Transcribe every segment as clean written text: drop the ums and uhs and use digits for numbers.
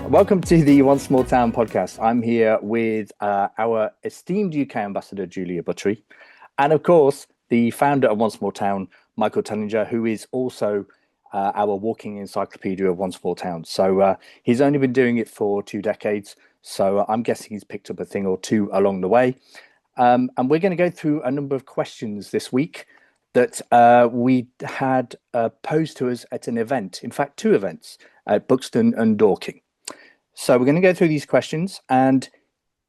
Welcome to the One Small Town podcast. I'm here with our esteemed UK ambassador, Julia Buttery, and of course, the founder of One Small Town, Michael Tullinger, who is also our walking encyclopedia of One Small Town. So he's only been doing it for 2 decades. So I'm guessing he's picked up a thing or two along the way. And we're going to go through a number of questions this week that we had posed to us at an event. In fact, 2 events at Buxton and Dorking. So we're going to go through these questions, and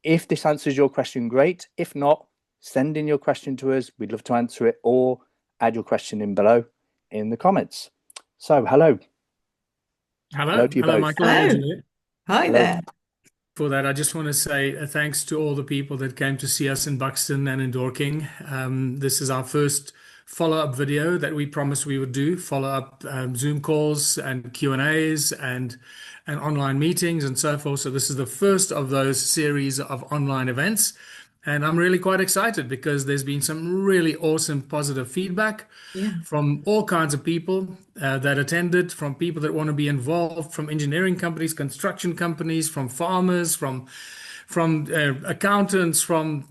if this answers your question, great. If not, send in your question to us. We'd love to answer it, or add your question in below in the comments. So, hello. Hello To you hello, both. Michael. Hello. And Juliet. Hi Hello. there. For that, I just want to say thanks to all the people that came to see us in Buxton and in Dorking. This is our first follow-up video that we promised we would do, follow-up Zoom calls and Q&As and online meetings and so forth. So this is the first of those series of online events. And I'm really quite excited because there's been some really awesome positive feedback Yeah. from all kinds of people that attended, from people that want to be involved, from engineering companies, construction companies, from farmers, from accountants, from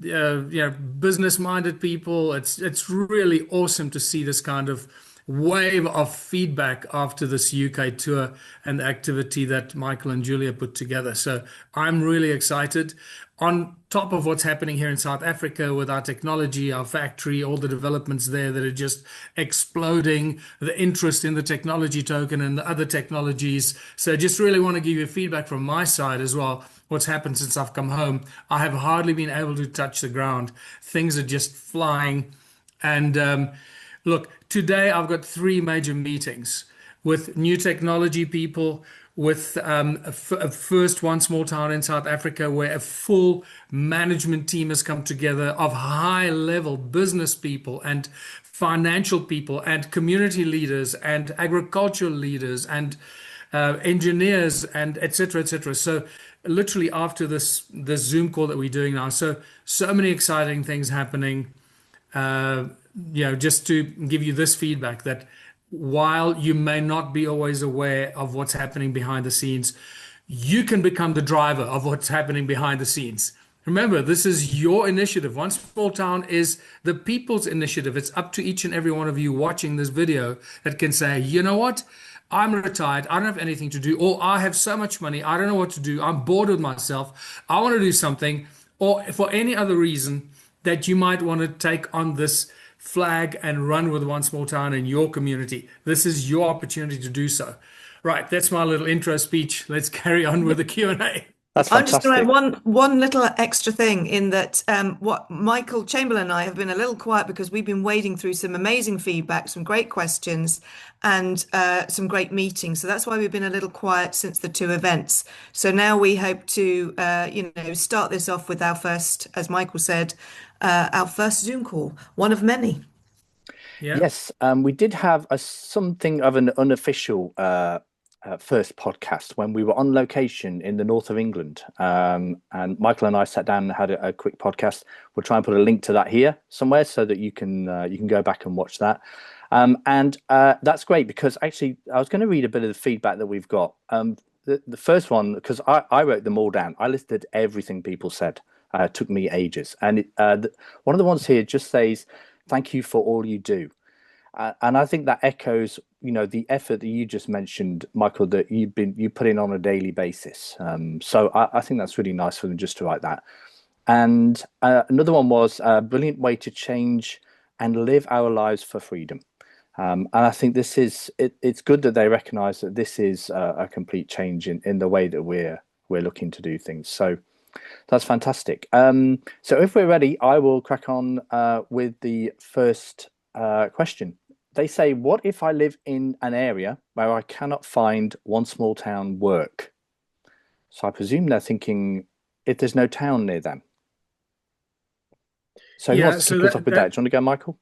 business-minded people. It's really awesome to see this kind of wave of feedback after this UK tour and the activity that Michael and Julia put together. So I'm really excited. On top of what's happening here in South Africa with our technology, our factory, all the developments there that are just exploding, the interest in the technology token and the other technologies. So just really want to give you feedback from my side as well. What's happened since I've come home. I have hardly been able to touch the ground. Things are just flying. And look, today I've got 3 major meetings with new technology people, with a first One Small Town in South Africa, where a full management team has come together of high-level business people and financial people and community leaders and agricultural leaders and engineers and et cetera, et cetera. So literally after this Zoom call that we're doing now, so many exciting things happening. Just to give you this feedback that while you may not be always aware of what's happening behind the scenes, you can become the driver of what's happening behind the scenes. Remember, this is your initiative. One Small Town is the people's initiative. It's up to each and every one of you watching this video that can say, you know what? I'm retired. I don't have anything to do, or I have so much money. I don't know what to do. I'm bored with myself. I want to do something, or for any other reason that you might want to take on this flag and run with One Small Town in your community. This is your opportunity to do so. Right, that's my little intro speech. Let's carry on with the Q&A. That's I'm just going fantastic. to add one little extra thing in that what Michael Chamberlain and I have been a little quiet because we've been wading through some amazing feedback, some great questions, and some great meetings. So that's why we've been a little quiet since the 2 events. So now we hope to, start this off with our first, as Michael said, our first Zoom call, one of many. Yeah. Yes, we did have something of an unofficial first podcast when we were on location in the north of England. And Michael and I sat down and had a quick podcast. We'll try and put a link to that here somewhere so that you can go back and watch that. And that's great because actually I was going to read a bit of the feedback that we've got. The first one, because I wrote them all down. I listed everything people said. It took me ages. And one of the ones here just says, "Thank you for all you do." And I think that echoes, the effort that you just mentioned, Michael, that you put in on a daily basis. So I think that's really nice for them just to write that. And another one was a brilliant way to change and live our lives for freedom. And I think this is it's good that they recognise that this is a complete change in the way that we're looking to do things. So that's fantastic. So if we're ready, I will crack on with the first question. They say, what if I live in an area where I cannot find One Small Town work? So I presume they're thinking if there's no town near them. So who wants to kick us off with that? Do you want to go, Michael?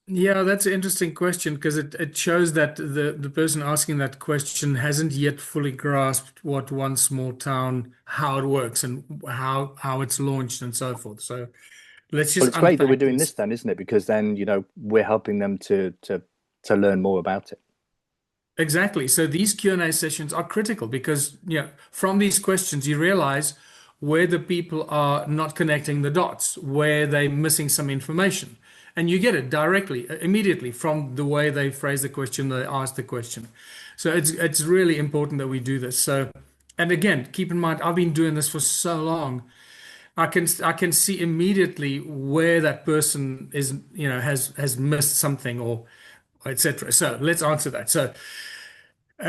Yeah, that's an interesting question because it shows that the person asking that question hasn't yet fully grasped what One Small Town, how it works and how it's launched and so forth. So let's Well, just it's great that we're unpack doing this. this then, isn't it? Because then, we're helping them to learn more about it. Exactly. So these Q&A sessions are critical because, from these questions, you realize where the people are not connecting the dots, where they're missing some information. And you get it directly, immediately from the way they phrase the question, they ask the question. So it's really important that we do this. So, and again, keep in mind, I've been doing this for so long. I can see immediately where that person is, has missed something or etc. So let's answer that. So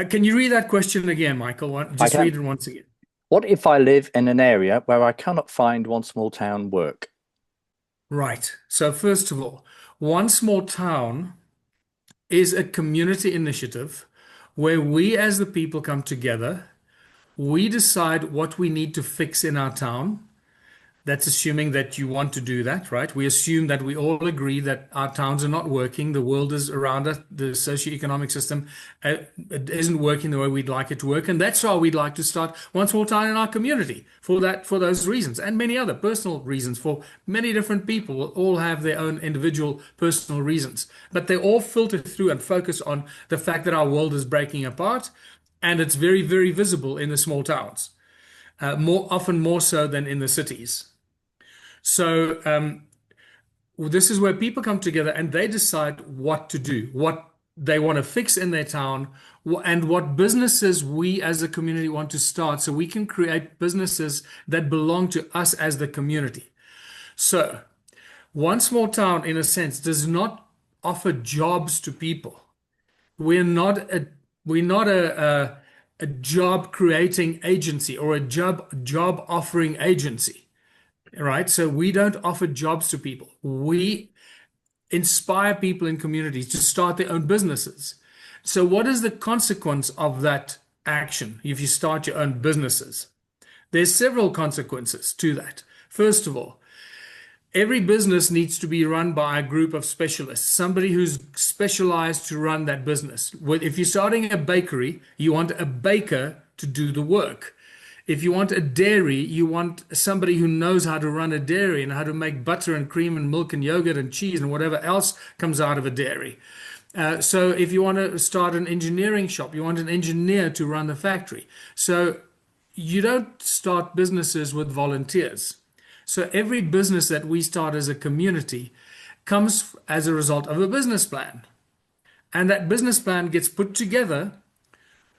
can you read that question again, Michael? I Just read can. it once again. What if I live in an area where I cannot find one small town work? Right. So first of all, One Small Town is a community initiative where we as the people come together. We decide what we need to fix in our town. That's assuming that you want to do that, right? We assume that we all agree that our towns are not working. The world is around us. The socioeconomic system it isn't working the way we'd like it to work. And that's why we'd like to start One Small Town in our community for those reasons and many other personal reasons for many different people will all have their own individual personal reasons. But they all filter through and focus on the fact that our world is breaking apart. And it's very, very visible in the small towns, often more so than in the cities. So this is where people come together and they decide what to do, what they want to fix in their town, and what businesses we as a community want to start so we can create businesses that belong to us as the community. So One Small Town, in a sense, does not offer jobs to people. We're not a job creating agency or a job offering agency. Right. So we don't offer jobs to people. We inspire people in communities to start their own businesses. So what is the consequence of that action if you start your own businesses? There's several consequences to that. First of all, every business needs to be run by a group of specialists, somebody who's specialized to run that business. If you're starting a bakery, you want a baker to do the work. If you want a dairy, you want somebody who knows how to run a dairy and how to make butter and cream and milk and yogurt and cheese and whatever else comes out of a dairy. So if you want to start an engineering shop, you want an engineer to run the factory. So you don't start businesses with volunteers. So every business that we start as a community comes as a result of a business plan. And that business plan gets put together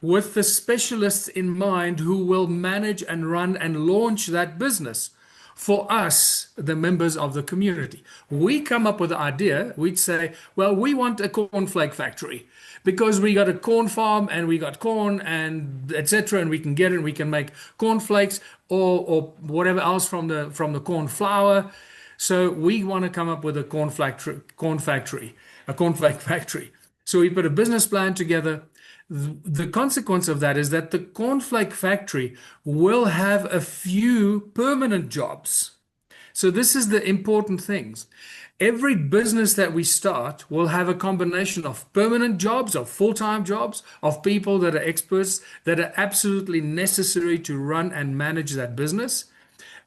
with the specialists in mind who will manage and run and launch that business for us, the members of the community. We come up with the idea, we'd say, well, we want a cornflake factory because we got a corn farm and we got corn and etc. And we can get it and we can make cornflakes or whatever else from the corn flour. So we want to come up with a cornflake factory. So we put a business plan together. The consequence of that is that the cornflake factory will have a few permanent jobs. So this is the important things. Every business that we start will have a combination of permanent jobs, of full-time jobs, of people that are experts, that are absolutely necessary to run and manage that business.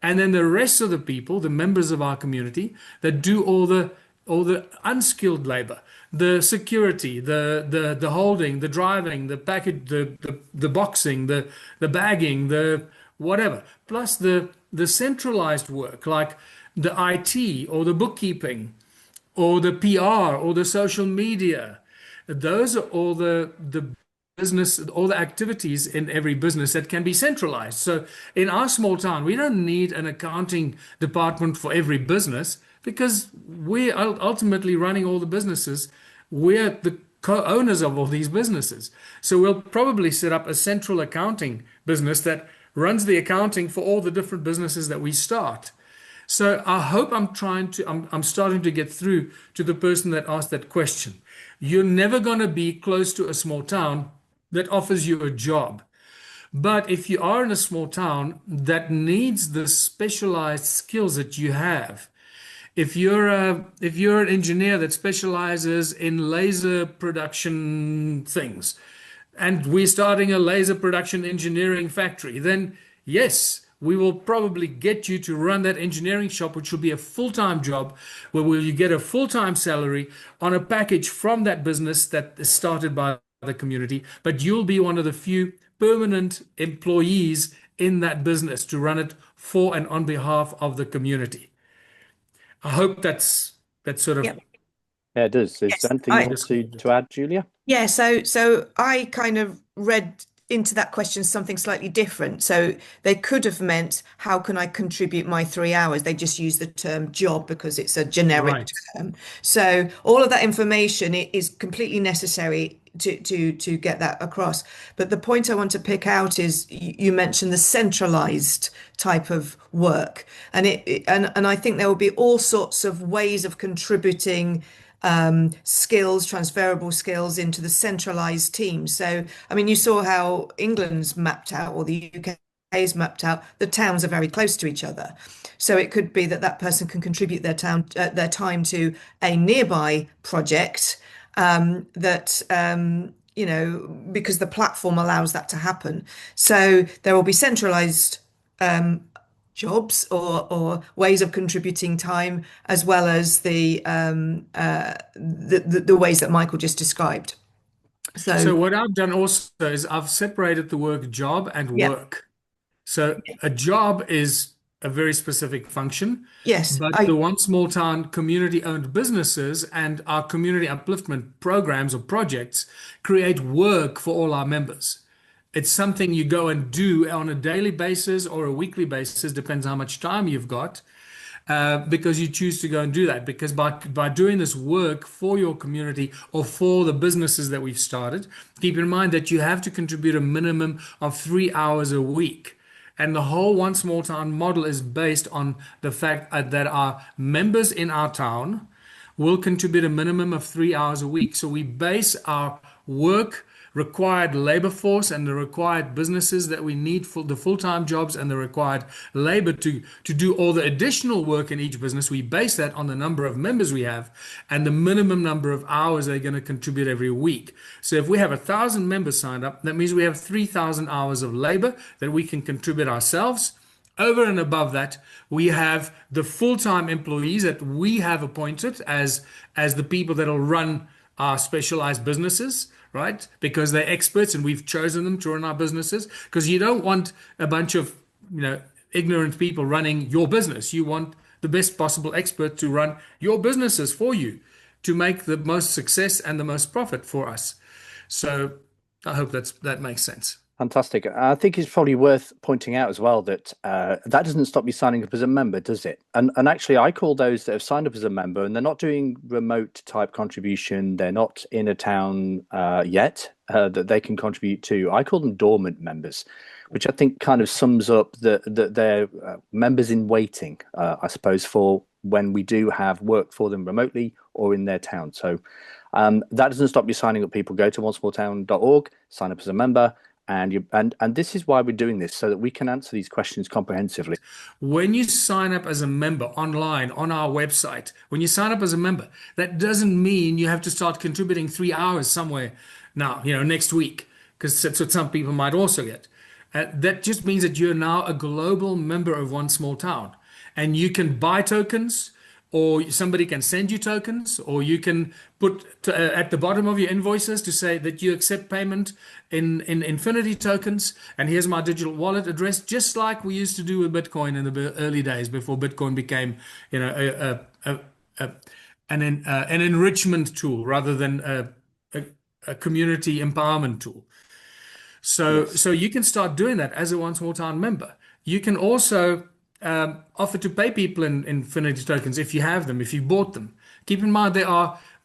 And then the rest of the people, the members of our community, that do all the unskilled labor, the security, the holding, the driving, the package, the boxing, the bagging, the whatever, plus the centralized work like the IT or the bookkeeping or the PR or the social media. Those are all the business, all the activities in every business that can be centralized. So in our small town, we don't need an accounting department for every business because we're ultimately running all the businesses. We're the co-owners of all these businesses. So we'll probably set up a central accounting business that runs the accounting for all the different businesses that we start. So I hope I'm starting to get through to the person that asked that question. You're never going to be close to a small town that offers you a job. But if you are in a small town that needs the specialized skills that you have, if you're an engineer that specializes in laser production things, and we're starting a laser production engineering factory, then yes, we will probably get you to run that engineering shop, which will be a full-time job, where will you get a full-time salary on a package from that business that is started by the community, but you'll be one of the few permanent employees in that business to run it for and on behalf of the community. I hope that's sort of Yep. Yeah, it does. Is Yes. there anything you want to add, Julia? Yeah, so I kind of read into that question something slightly different. So they could have meant, how can I contribute my 3 hours? They just use the term job because it's a generic right. term. So all of that information is completely necessary to get that across. But the point I want to pick out is you mentioned the centralized type of work, and and I think there will be all sorts of ways of contributing skills, transferable skills into the centralized team. So, I mean, you saw how England's mapped out, or the UK's mapped out. The towns are very close to each other, so it could be that that person can contribute their time to a nearby project because the platform allows that to happen. So there will be centralized jobs or ways of contributing time, as well as the ways that Michael just described. So what I've done also is I've separated the word job and Yeah, work. So a job is a very specific function, yes, but the One Small Town community-owned businesses and our community upliftment programs or projects create work for all our members. It's something you go and do on a daily basis or a weekly basis, depends how much time you've got, because you choose to go and do that. Because by doing this work for your community or for the businesses that we've started, keep in mind that you have to contribute a minimum of 3 hours a week. And the whole One Small Town model is based on the fact that our members in our town will contribute a minimum of 3 hours a week. So we base our work required labor force and the required businesses that we need for the full-time jobs and the required labor to do all the additional work in each business. We base that on the number of members we have and the minimum number of hours they're going to contribute every week. So if we have 1,000 members signed up, that means we have 3,000 hours of labor that we can contribute ourselves. Over and above that, we have the full-time employees that we have appointed as the people that will run our specialized businesses, right? Because they're experts and we've chosen them to run our businesses. Because you don't want a bunch of, ignorant people running your business. You want the best possible expert to run your businesses for you to make the most success and the most profit for us. So I hope that makes sense. Fantastic. I think it's probably worth pointing out as well that that doesn't stop you signing up as a member, does it? And actually, I call those that have signed up as a member and they're not doing remote type contribution, they're not in a town yet that they can contribute to. I call them dormant members, which I think kind of sums up that they're members in waiting, I suppose, for when we do have work for them remotely or in their town. So that doesn't stop you signing up. People go to onesmalltown.org, sign up as a member. And this is why we're doing this, so that we can answer these questions comprehensively. When you sign up as a member online on our website, when you sign up as a member, that doesn't mean you have to start contributing 3 hours somewhere now, next week, because that's what some people might also get. That just means that you're now a global member of One Small Town, and you can buy tokens, or somebody can send you tokens, or you can put at the bottom of your invoices to say that you accept payment in Infinity tokens, and here's my digital wallet address, just like we used to do with Bitcoin in the early days before Bitcoin became, an enrichment tool rather than a community empowerment tool. So you can start doing that as a One Small Town member. You can also offer to pay people in Infinity tokens if you have them, if you bought them. Keep in mind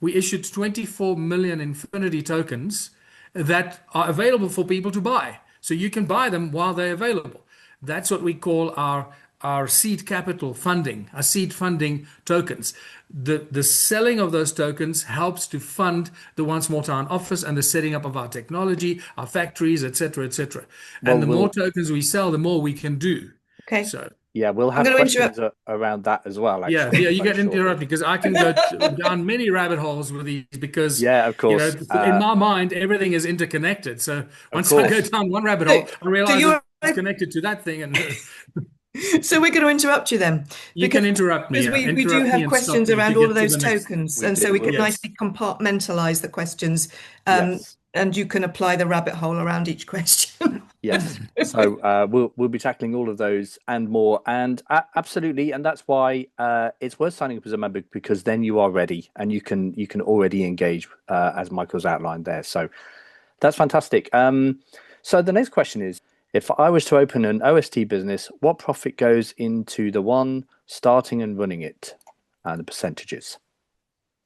we issued 24 million Infinity tokens that are available for people to buy. So you can buy them while they're available. That's what we call our seed capital funding, our seed funding tokens. The selling of those tokens helps to fund the One Small Town office and the setting up of our technology, our factories, etc., etc. And the more tokens we sell, the more we can do. Okay. So yeah, we'll have questions around that as well. Actually, you get interrupted because I can go down many rabbit holes with these because of course, in my mind everything is interconnected. So once I go down one rabbit hole, I realize it's connected to that thing. And so we're going to interrupt you then. You can interrupt me. Because we do have questions around all of those tokens, and so we can nicely compartmentalize the questions. Yes. And you can apply the rabbit hole around each question. Yes. So we'll be tackling all of those and more, and absolutely, and that's why it's worth signing up as a member, because then you are ready and you can already engage as Michael's outlined there. So that's fantastic. So the next question is, if I was to open an OST business, what profit goes into the one starting and running it, and the percentages?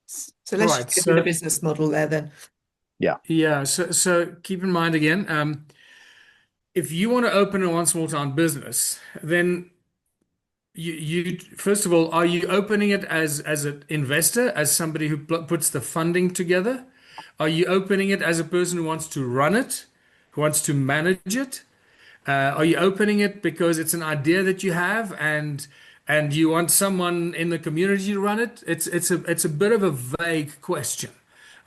So let's Right. just give you the business model there then. Yeah. Yeah. So keep in mind again, if you want to open a one small town business, then you first of all, are you opening it as an investor, as somebody who puts the funding together? Are you opening it as a person who wants to run it, who wants to manage it? Are you opening it because it's an idea that you have and you want someone in the community to run it? It's a bit of a vague question,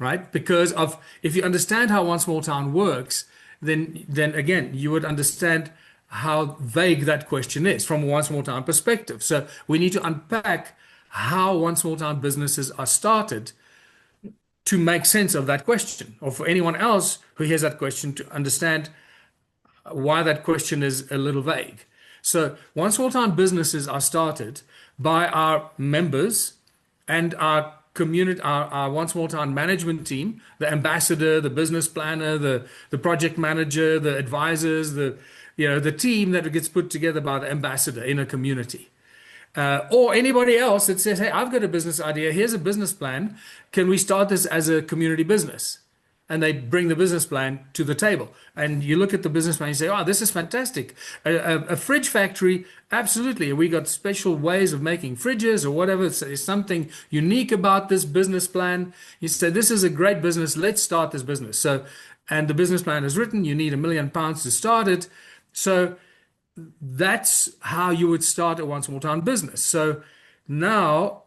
right? Because of if you understand how one small town works, then again you would understand how vague that question is from a one small town perspective. So we need to unpack how one small town businesses are started to make sense of that question, or for anyone else who hears that question to understand why that question is a little vague. So, one small town businesses are started by our members and our community, our one small town management team, the ambassador, the business planner, the project manager, the advisors, the team that gets put together by the ambassador in a community. Or anybody else that says, hey, I've got a business idea. Here's a business plan. Can we start this as a community business? And they bring the business plan to the table. And you look at the business plan, you say, oh, this is fantastic. A fridge factory, absolutely. We got special ways of making fridges or whatever. There's something unique about this business plan. You say, this is a great business. Let's start this business. So, and the business plan is written. You need £1 million to start it. So that's how you would start a one small town business. So now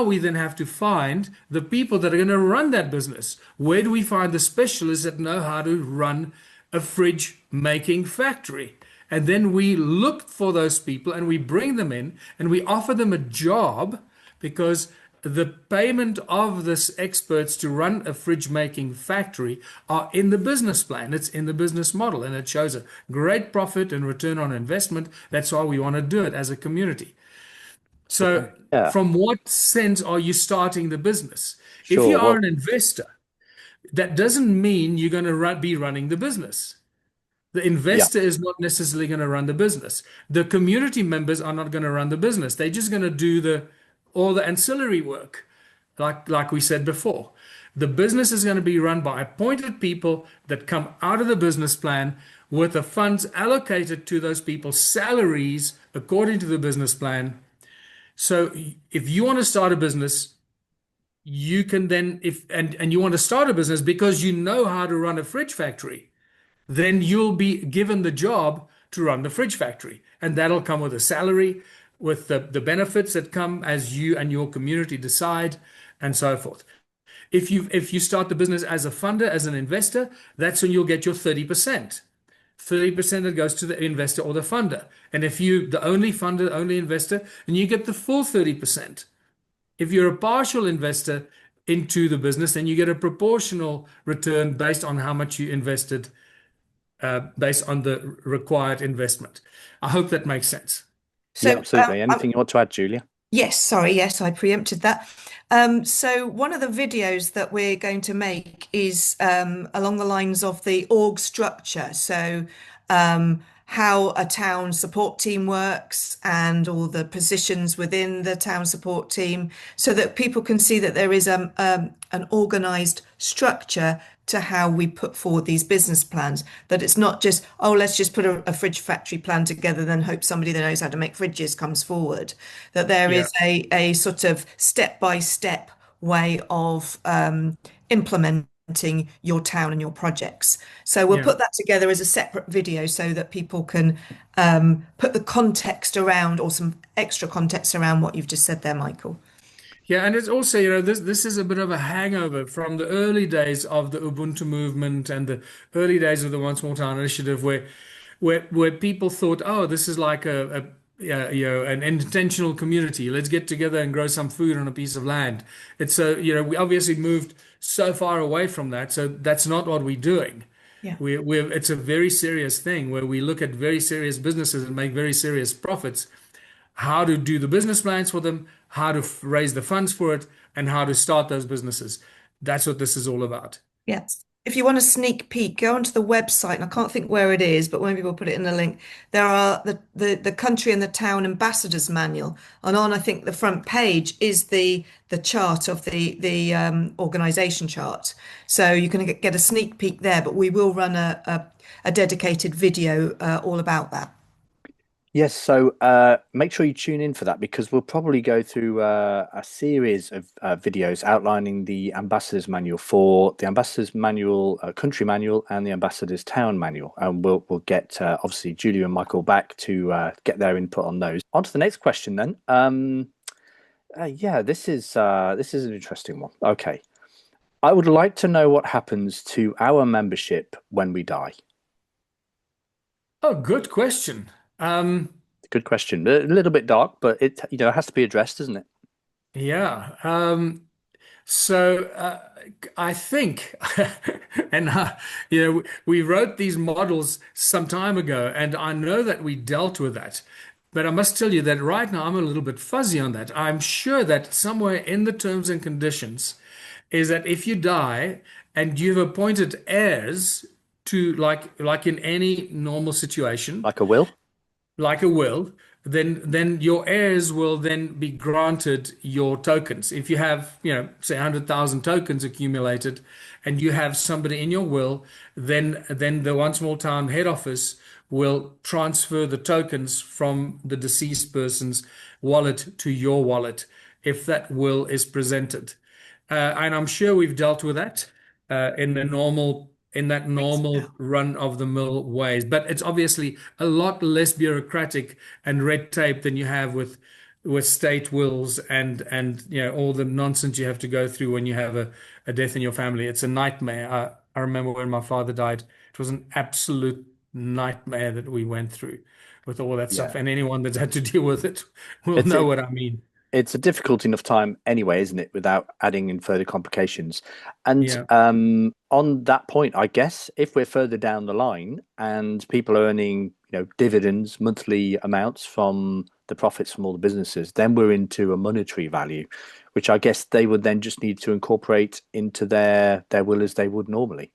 we then have to find the people that are going to run that business. Where do we find the specialists that know how to run a fridge making factory? And then we look for those people and we bring them in and we offer them a job, because the payment of this experts to run a fridge making factory are in the business plan. It's in the business model and it shows a great profit and return on investment. That's why we want to do it as a community. So Yeah. from what sense are you starting the business? If Sure. you are Well, an investor, that doesn't mean you're going to be running the business. The yeah. investor is not necessarily going to run the business. The community members are not going to run the business. They're just going to do all the ancillary work, like we said before. The business is going to be run by appointed people that come out of the business plan with the funds allocated to those people's salaries according to the business plan. So if you want to start a business, you can then and you want to start a business because you know how to run a fridge factory, then you'll be given the job to run the fridge factory. And that'll come with a salary, with the benefits that come as you and your community decide, and so forth. If you start the business as a funder, as an investor, that's when you'll get your 30%. 30% that goes to the investor or the funder. And if you the only funder, only investor, then you get the full 30%. If you're a partial investor into the business, then you get a proportional return based on how much you invested, based on the required investment. I hope that makes sense. Yeah, So absolutely. Anything you want to add, Julia? yes, sorry, yes, I preempted that. So one of the videos that we're going to make is along the lines of the org structure. So how a town support team works and all the positions within the town support team, so that people can see that there is an organized structure to how we put forward these business plans, that it's not just, oh, let's just put a fridge factory plan together, then hope somebody that knows how to make fridges comes forward, that there Yeah. is a sort of step-by-step way of implementing your town and your projects. So we'll Yeah. put that together as a separate video so that people can put the context around, or some extra context around what you've just said there, Michael. Yeah, and it's also, this is a bit of a hangover from the early days of the Ubuntu movement and the early days of the One Small Town initiative, where people thought, oh, this is like yeah, an intentional community. Let's get together and grow some food on a piece of land. It's so, we obviously moved so far away from that. So that's not what we're doing. Yeah. It's a very serious thing where we look at very serious businesses and make very serious profits, how to do the business plans for them, how to raise the funds for it, and how to start those businesses. That's what this is all about. Yes. If you want a sneak peek, go onto the website, and I can't think where it is, but maybe we'll put it in the link. There are the country and the town ambassadors manual, and on I think the front page is the chart of the organization chart. So you can get a sneak peek there, but we will run a dedicated video all about that. Yes, so make sure you tune in for that because we'll probably go through a series of videos outlining the Ambassador's Manual for the Ambassador's Manual, Country Manual, and the Ambassador's Town Manual. And we'll get obviously Julia and Michael back to get their input on those. On to the next question then. Yeah, this is an interesting one. Okay, I would like to know what happens to our membership when we die. Oh, good question. Good question. A little bit dark, but it has to be addressed, doesn't it? Yeah. So I think, and we wrote these models some time ago, and I know that we dealt with that. But I must tell you that right now I'm a little bit fuzzy on that. I'm sure that somewhere in the terms and conditions is that if you die and you've appointed heirs to like in any normal situation, Like a will? like a will, then your heirs will then be granted your tokens. If you have, say 100,000 tokens accumulated and you have somebody in your will, then the One Small Town head office will transfer the tokens from the deceased person's wallet to your wallet if that will is presented. And I'm sure we've dealt with that in that normal run-of-the-mill ways. But it's obviously a lot less bureaucratic and red tape than you have with state wills and all the nonsense you have to go through when you have a death in your family. It's a nightmare. I remember when my father died, it was an absolute nightmare that we went through with all that stuff. Yeah. And anyone that's had to deal with it will It's know it, what I mean. it's a difficult enough time anyway, isn't it, without adding in further complications. And Yeah. on that point, I guess if we're further down the line and people are earning, dividends, monthly amounts from the profits from all the businesses, then we're into a monetary value, which I guess they would then just need to incorporate into their will as they would normally.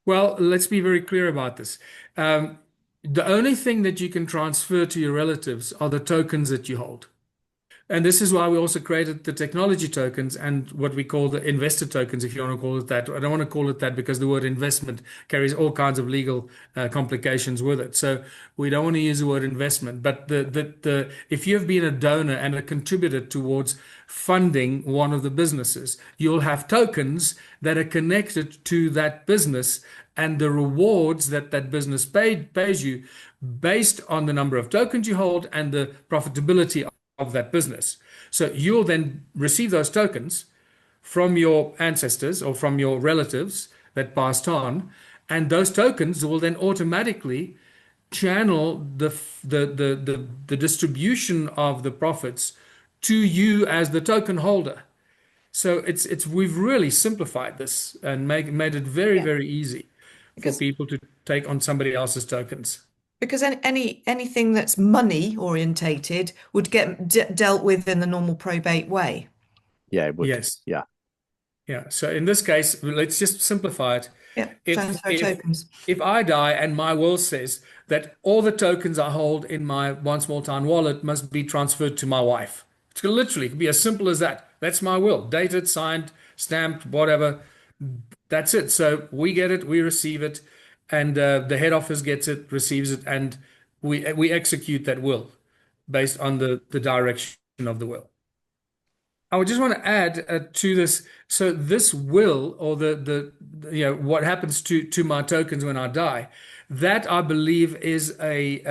Well, let's be very clear about this. The only thing that you can transfer to your relatives are the tokens that you hold. And this is why we also created the technology tokens and what we call the investor tokens, if you want to call it that. I don't want to call it that because the word investment carries all kinds of legal complications with it. So we don't want to use the word investment. But if you've been a donor and a contributor towards funding one of the businesses, you'll have tokens that are connected to that business and the rewards that that business pays you based on the number of tokens you hold and the profitability of that business. So you'll then receive those tokens from your ancestors or from your relatives that passed on, and those tokens will then automatically channel the distribution of the profits to you as the token holder. So we've really simplified this and made it very, Yeah. very easy for Because people to take on somebody else's tokens. because anything that's money orientated would get dealt with in the normal probate way. Yeah, it would. Yes. Yeah. Yeah. So in this case, let's just simplify it. Yeah, If transfer if tokens. if I die and my will says that all the tokens I hold in my One Small Town wallet must be transferred to my wife. It's literally it could be as simple as that. That's my will. Dated, signed, stamped, whatever. That's it. So we get it, we receive it, and the head office gets it, receives it, and we execute that will based on the direction of the will. I would just want to add to this. So this will, or what happens to my tokens when I die, that I believe is a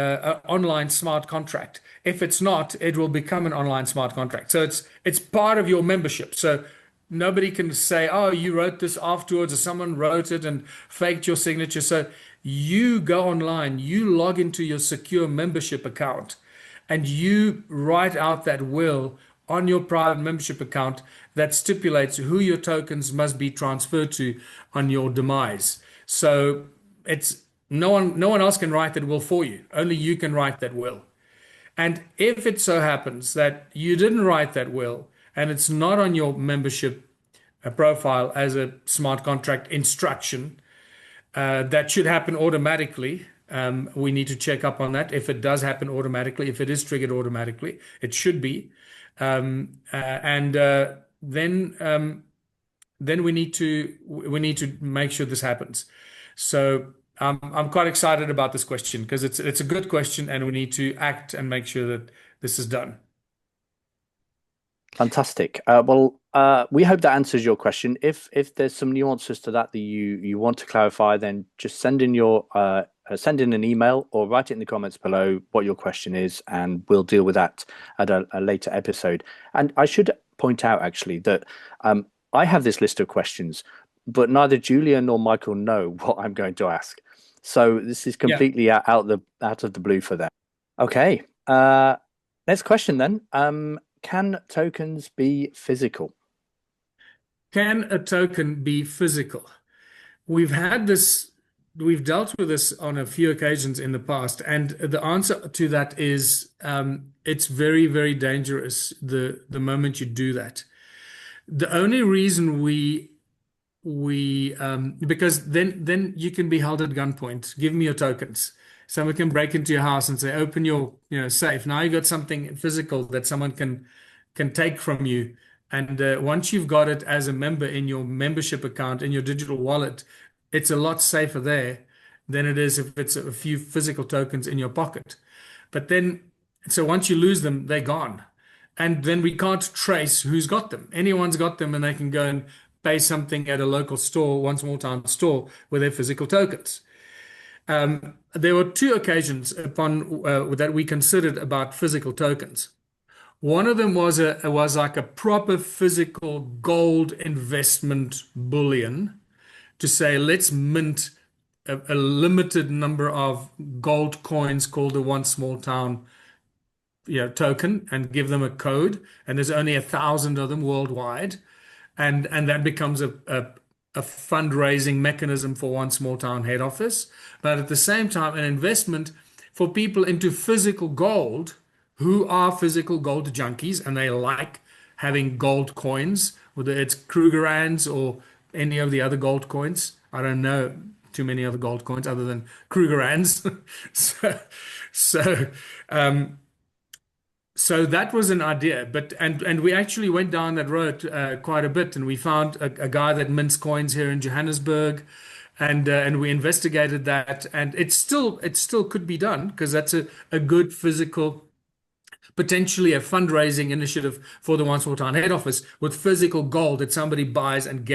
online smart contract. If it's not, it will become an online smart contract. So it's part of your membership. So nobody can say, "Oh, you wrote this afterwards," or someone wrote it and faked your signature. So you go online, you log into your secure membership account, and you write out that will on your private membership account that stipulates who your tokens must be transferred to on your demise. So it's no one else can write that will for you. Only you can write that will. And if it so happens that you didn't write that will and it's not on your membership profile as a smart contract instruction, that should happen automatically. We need to check up on that. If it does happen automatically, if it is triggered automatically, it should be. And then we need to make sure this happens. So I'm quite excited about this question because it's a good question, and we need to act and make sure that this is done. Fantastic. Well, we hope that answers your question. If there's some nuances to that you want to clarify, then just send in an email or write it in the comments below what your question is, and we'll deal with that at a later episode. And I should point out actually that I have this list of questions, but neither Julia nor Michael know what I'm going to ask. So this is completely out of the blue for them. Okay. Next question then. Can tokens be physical? Can a token be physical? We've dealt with this on a few occasions in the past, and the answer to that is it's very, very dangerous the moment you do that. The only reason because then you can be held at gunpoint. Give me your tokens. Someone can break into your house and say, open your safe. Now you got something physical that someone can take from you. And once you've got it as a member in your membership account in your digital wallet, it's a lot safer there than it is if it's a few physical tokens in your pocket. But then, so once you lose them, they're gone. And then we can't trace who's got them. Anyone's got them, and they can go and pay something at a local store, one small town store, with their physical tokens. There were two occasions that we considered about physical tokens. One of them was like a proper physical gold investment bullion to say, let's mint a limited number of gold coins called the one small town token, and give them a code. And there's only 1,000 of them worldwide. And that becomes a fundraising mechanism for one small town head office. But at the same time, an investment for people into physical gold who are physical gold junkies, and they like having gold coins, whether it's Krugerrands or any of the other gold coins. I don't know too many other gold coins other than Krugerrands. So that was an idea, and we actually went down that road quite a bit, and we found a guy that mints coins here in Johannesburg, and we investigated that, and it still could be done because that's a good physical, potentially a fundraising initiative for the One Small Town head office with physical gold that somebody buys and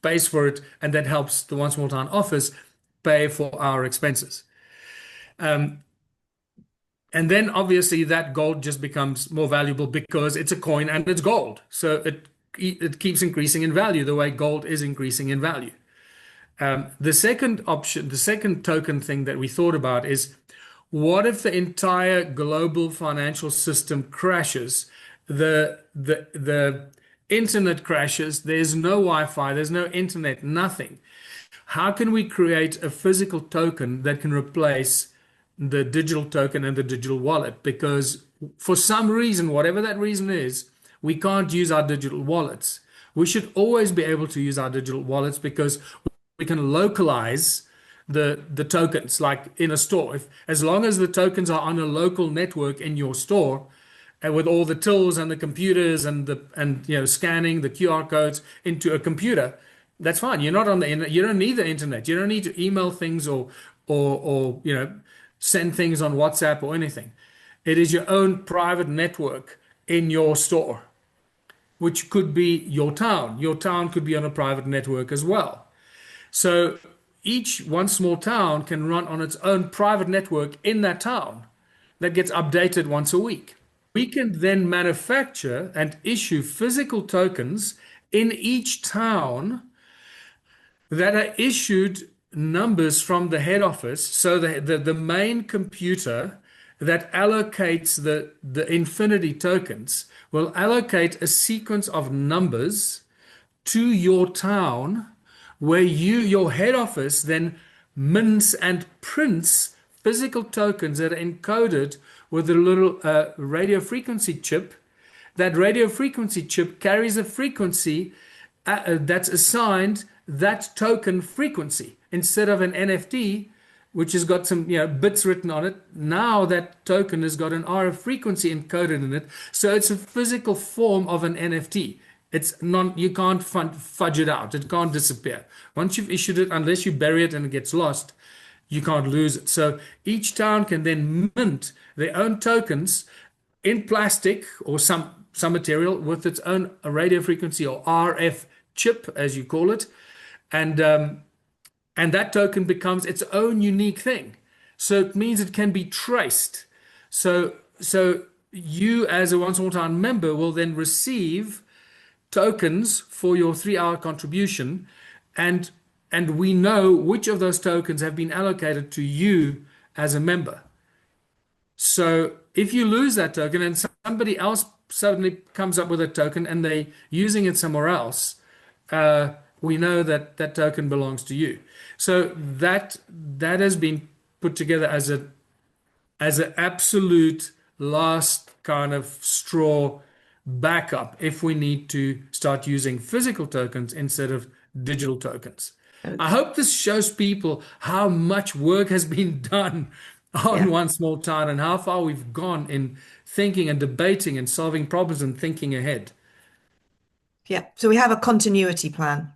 pays for it, and that helps the One Small Town office pay for our expenses. And then obviously that gold just becomes more valuable because it's a coin and it's gold. So it keeps increasing in value the way gold is increasing in value. The second option, the second token thing that we thought about is, what if the entire global financial system crashes? The internet crashes, there's no Wi-Fi, there's no internet, nothing. How can we create a physical token that can replace the digital token and the digital wallet? Because for some reason, whatever that reason is, we can't use our digital wallets. We should always be able to use our digital wallets because we can localize the tokens, like in a store. As long as the tokens are on a local network in your store, and with all the tills and the computers and scanning the QR codes into a computer, that's fine. You're not on the internet. You don't need the internet. You don't need to email things or send things on WhatsApp or anything. It is your own private network in your store, which could be your town. Your town could be on a private network as well. So each one small town can run on its own private network in that town that gets updated once a week. We can then manufacture and issue physical tokens in each town that are issued numbers from the head office. So the main computer that allocates the infinity tokens will allocate a sequence of numbers to your town where your head office then mints and prints physical tokens that are encoded with a little radio frequency chip. That radio frequency chip carries a frequency that's assigned that token frequency instead of an NFT, which has got some bits written on it. Now that token has got an RF frequency encoded in it, so it's a physical form of an NFT. It's non, you can't fudge it out. It can't disappear. Once you've issued it, unless you bury it and it gets lost, you can't lose it. So each town can then mint their own tokens in plastic or some material with its own radio frequency or RF chip, as you call it, and that token becomes its own unique thing. So it means it can be traced. So you, as a Once More Town member, will then receive tokens for your 3 hour contribution, and we know which of those tokens have been allocated to you as a member. So if you lose that token and somebody else suddenly comes up with a token and they're using it somewhere else, we know that that token belongs to you. So that has been put together as an absolute last kind of straw backup if we need to start using physical tokens instead of digital tokens. I hope this shows people how much work has been done on One Small Town and how far we've gone in thinking and debating and solving problems and thinking ahead. Yeah. So we have a continuity plan.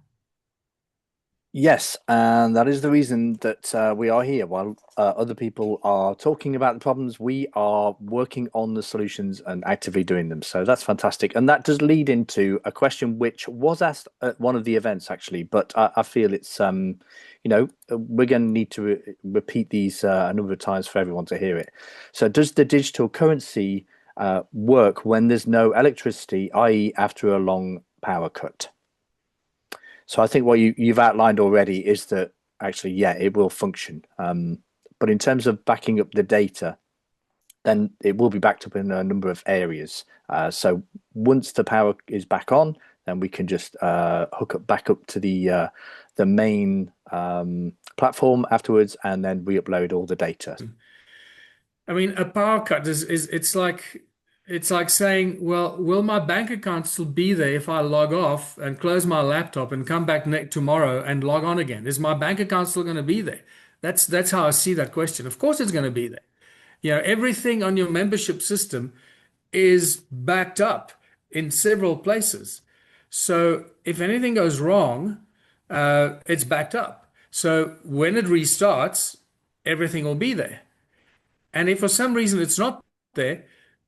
Yes, and that is the reason that we are here. While other people are talking about the problems, we are working on the solutions and actively doing them. So that's fantastic. And that does lead into a question which was asked at one of the events, actually, but I feel it's, we're going to need to repeat these a number of times for everyone to hear it. So does the digital currency work when there's no electricity, i.e. after a long power cut? So I think what you've outlined already is that actually, yeah, it will function. But in terms of backing up the data, then it will be backed up in a number of areas. So once the power is back on, then we can just hook up back up to the main platform afterwards, and then re-upload all the data. I mean, a power cut is it's like saying, well, will my bank account still be there if I log off and close my laptop and come back tomorrow and log on again? Is my bank account still going to be there? That's how I see that question. Of course, it's going to be there. Everything on your membership system is backed up in several places. So if anything goes wrong, it's backed up. So when it restarts, everything will be there. And if for some reason it's not there,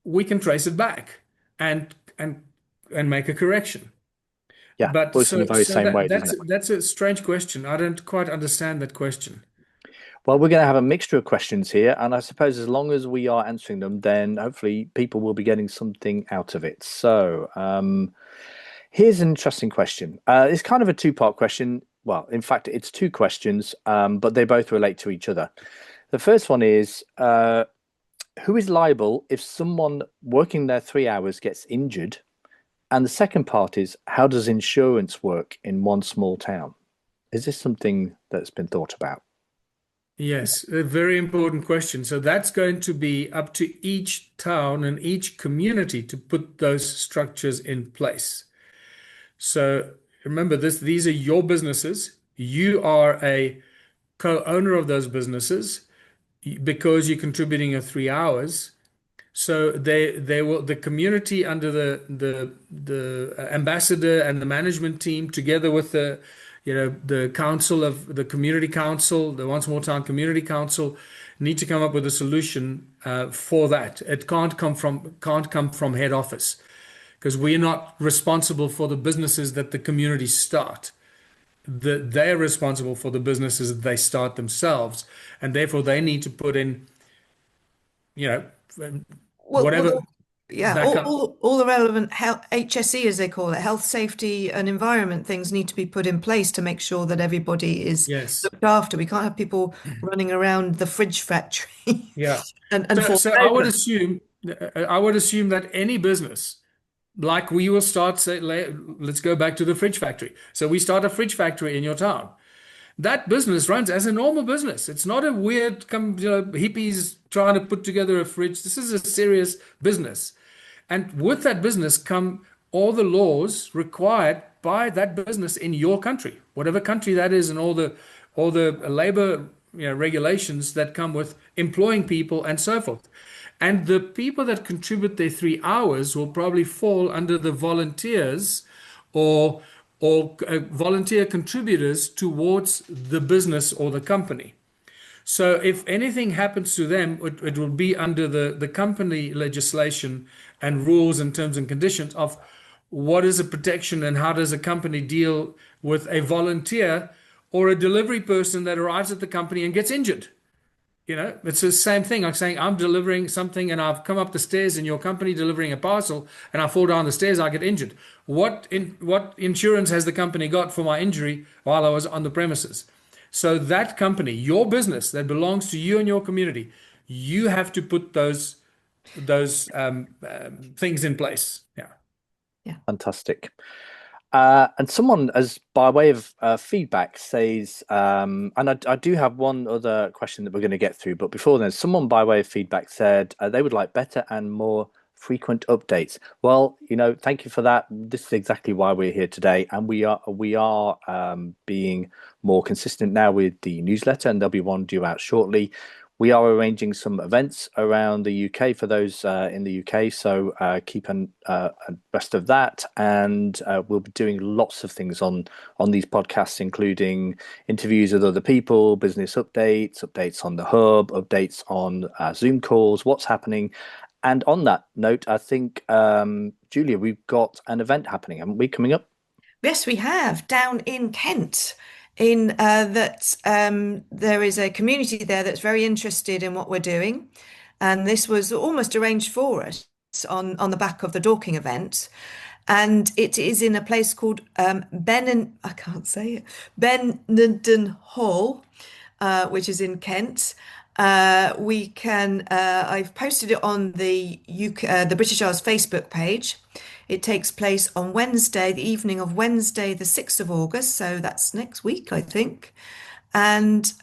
we can trace it back and make a correction. Yeah, but works in the very same way, that's doesn't it? that's a strange question. I don't quite understand that question. Well, we're going to have a mixture of questions here, and I suppose as long as we are answering them, then hopefully people will be getting something out of it. So here's an interesting question. It's kind of a two-part question. Well, in fact, it's two questions, but they both relate to each other. The first one is, who is liable if someone working their 3 hours gets injured? And the second part is, how does insurance work in one small town? Is this something that's been thought about? Yes, a very important question. So that's going to be up to each town and each community to put those structures in place. So remember this, these are your businesses. You are a co-owner of those businesses because you're contributing your 3 hours. So they will, the community under the ambassador and the management team together with the council of the community council, the Once More Town Community Council, need to come up with a solution for that. It can't come from head office because we're not responsible for the businesses that the community start. They're responsible for the businesses that they start themselves, and therefore they need to put in, Well, whatever. Yeah, back up. all the relevant health, HSE, as they call it, health, safety, and environment things need to be put in place to make sure that everybody is Yes. looked after. We can't have people running around the fridge factory Yeah. and So, falling so over. I would assume that any business, like we will start, say, let's go back to the fridge factory. So we start a fridge factory in your town. That business runs as a normal business. It's not a weird, hippies trying to put together a fridge. This is a serious business. And with that business come all the laws required by that business in your country, whatever country that is, and all the labor, regulations that come with employing people and so forth. And the people that contribute their 3 hours will probably fall under the volunteers or volunteer contributors towards the business or the company. So if anything happens to them, it will be under the company legislation and rules and terms and conditions of what is a protection and how does a company deal with a volunteer or a delivery person that arrives at the company and gets injured. It's the same thing. I'm saying I'm delivering something and I've come up the stairs in your company delivering a parcel and I fall down the stairs, I get injured. What insurance has the company got for my injury while I was on the premises? So that company, your business that belongs to you and your community, you have to put those things in place. Yeah. Yeah. Fantastic. And someone, as by way of feedback, says, and I do have one other question that we're going to get through, but before then, someone by way of feedback said they would like better and more frequent updates. Well, thank you for that. This is exactly why we're here today, and we are being more consistent now with the newsletter, and there'll be one due out shortly. We are arranging some events around the UK for those in the UK, so keep an abreast of that. And we'll be doing lots of things on these podcasts, including interviews with other people, business updates, updates on the hub, updates on Zoom calls, what's happening. And on that note, I think Julia, we've got an event happening, haven't we, coming up? Yes, we have down in Kent. In that there is a community there that's very interested in what we're doing, and this was almost arranged for us on the back of the Dorking event, and it is in a place called I can't say it, Benenden Hall, which is in Kent. I've posted it on the UK, the British Isles Facebook page. It takes place on Wednesday, the evening of Wednesday, the 6th of August. So that's next week, I think. And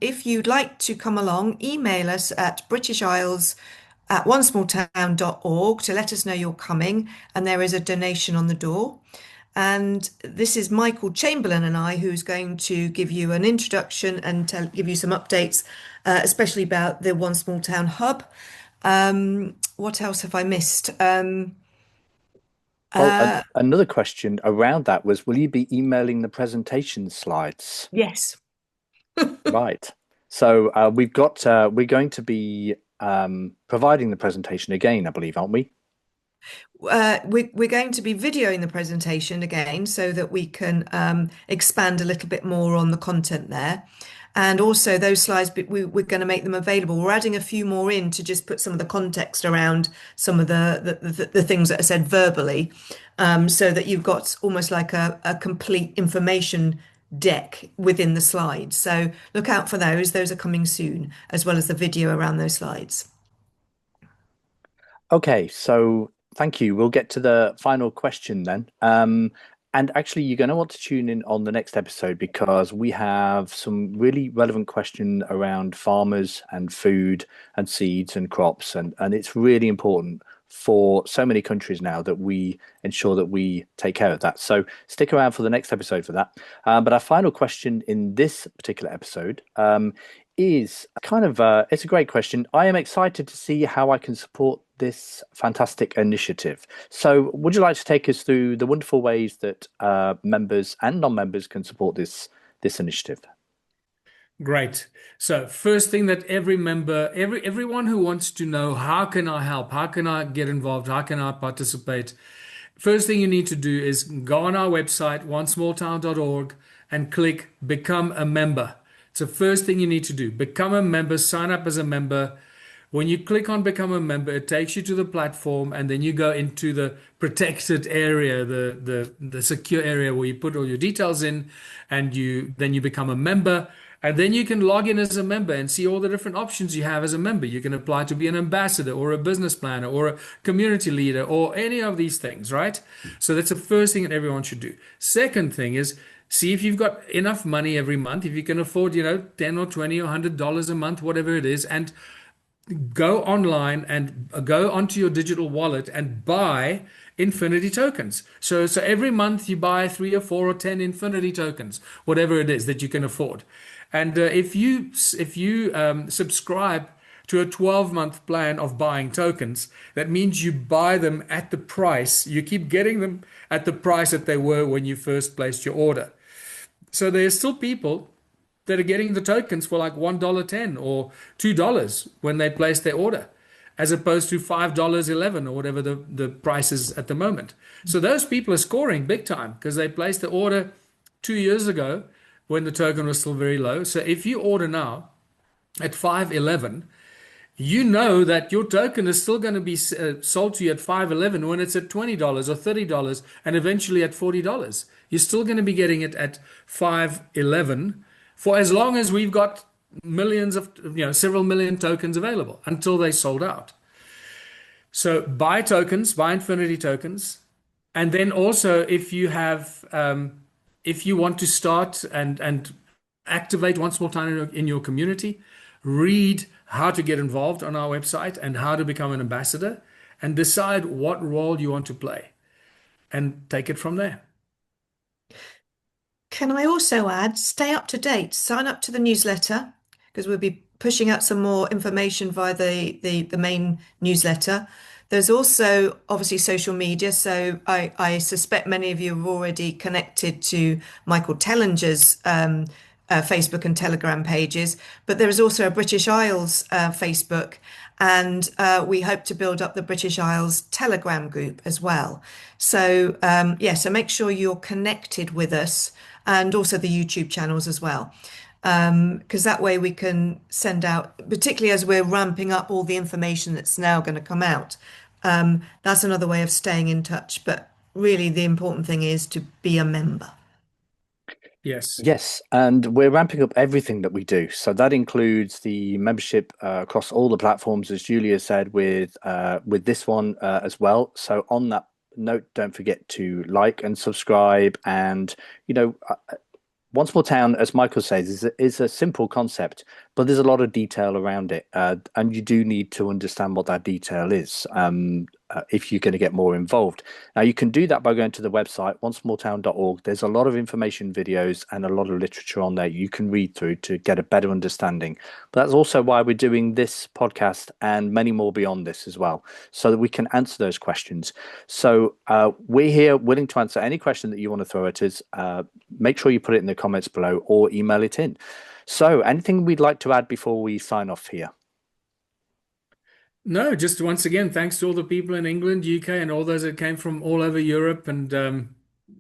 if you'd like to come along, email us at britishisles@onesmalltown.org to let us know you're coming. And there is a donation on the door. And this is Michael Chamberlain and I who's going to give you an introduction and give you some updates, especially about the One Small Town Hub. What else have I missed? Another question around that was, will you be emailing the presentation slides? Yes. Right. So we're going to be providing the presentation again, I believe, aren't we? We're going to be videoing the presentation again so that we can expand a little bit more on the content there. And also those slides, we're going to make them available. We're adding a few more in to just put some of the context around some of the things that are said verbally, so that you've got almost like a complete information deck within the slides. So look out for those. Those are coming soon, as well as the video around those slides. Okay, so thank you. We'll get to the final question then. And actually, you're going to want to tune in on the next episode because we have some really relevant question around farmers and food and seeds and crops. And it's really important for so many countries now that we ensure that we take care of that. So stick around for the next episode for that. But our final question in this particular episode is kind of it's a great question. I am excited to see how I can support this fantastic initiative. So, would you like to take us through the wonderful ways that members and non-members can support this initiative? Great. So first thing that every member, everyone who wants to know, how can I help? How can I get involved? How can I participate? First thing you need to do is go on our website, onesmalltown.org, and click Become a Member. It's the first thing you need to do. Become a member, sign up as a member. When you click on become a member, it takes you to the platform, and then you go into the protected area, the secure area where you put all your details in, and then you become a member. And then you can log in as a member and see all the different options you have as a member. You can apply to be an ambassador or a business planner or a community leader or any of these things, right? So that's the first thing that everyone should do. Second thing is see if you've got enough money every month, if you can afford, 10 or 20 or $100 a month, whatever it is, and go online and go onto your digital wallet and buy Infinity tokens. So every month you buy 3 or 4 or 10 Infinity tokens, whatever it is that you can afford. And if you subscribe to a 12-month plan of buying tokens, that means you buy them at the price. You keep getting them at the price that they were when you first placed your order. So there's still people that are getting the tokens for like $1.10 or $2 when they place their order, as opposed to $5.11 or whatever the price is at the moment. So those people are scoring big time because they placed the order 2 years ago when the token was still very low. So if you order now at 5.11, you know that your token is still going to be sold to you at 5.11 when it's at $20 or $30 and eventually at $40. You're still going to be getting it at 5.11 for as long as we've got millions of, several million tokens available until they sold out. So buy tokens, buy Infinity tokens. And then also if you have, if you want to start and activate once more time in your community, read how to get involved on our website and how to become an ambassador, and decide what role you want to play and take it from there. Can I also add, stay up to date, sign up to the newsletter, because we'll be pushing out some more information via the main newsletter. There's also obviously social media. So I suspect many of you have already connected to Michael Tellinger's Facebook and Telegram pages, but there is also a British Isles Facebook, and we hope to build up the British Isles Telegram group as well. So so make sure you're connected with us, and also the YouTube channels as well, because that way we can send out, particularly as we're ramping up all the information that's now going to come out. That's another way of staying in touch, but really the important thing is to be a member. Yes, and we're ramping up everything that we do. So that includes the membership across all the platforms, as Julia said, with this one as well. So on that note, don't forget to like and subscribe. And Once More Town, as Michael says, is a simple concept, but there's a lot of detail around it, and you do need to understand what that detail is if you're going to get more involved. Now, you can do that by going to the website, oncemoretown.org. There's a lot of information videos and a lot of literature on there you can read through to get a better understanding. But that's also why we're doing this podcast and many more beyond this as well, so that we can answer those questions. So we're here willing to answer any question that you want to throw at us. Make sure you put it in the comments below or email it in. So anything we'd like to add before we sign off here? No, just once again, thanks to all the people in England, UK, and all those that came from all over Europe and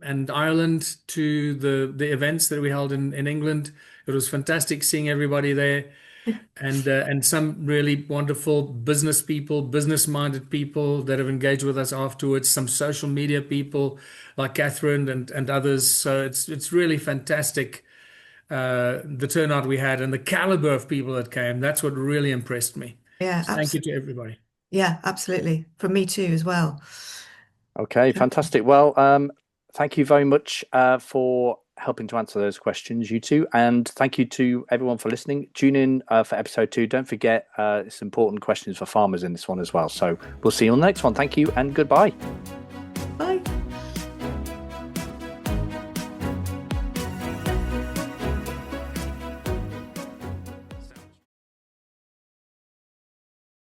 Ireland to the events that we held in England. It was fantastic seeing everybody there, and some really wonderful business people, business-minded people that have engaged with us afterwards. Some social media people like Catherine and others. So it's really fantastic. The turnout we had and the caliber of people that came. That's what really impressed me. Yeah, So thank you to everybody. Yeah, absolutely. From me too, as well. Okay, fantastic. Well, thank you very much for helping to answer those questions, you two. And thank you to everyone for listening. Tune in for episode 2. Don't forget, it's important questions for farmers in this one as well. So we'll see you on the next one. Thank you and goodbye.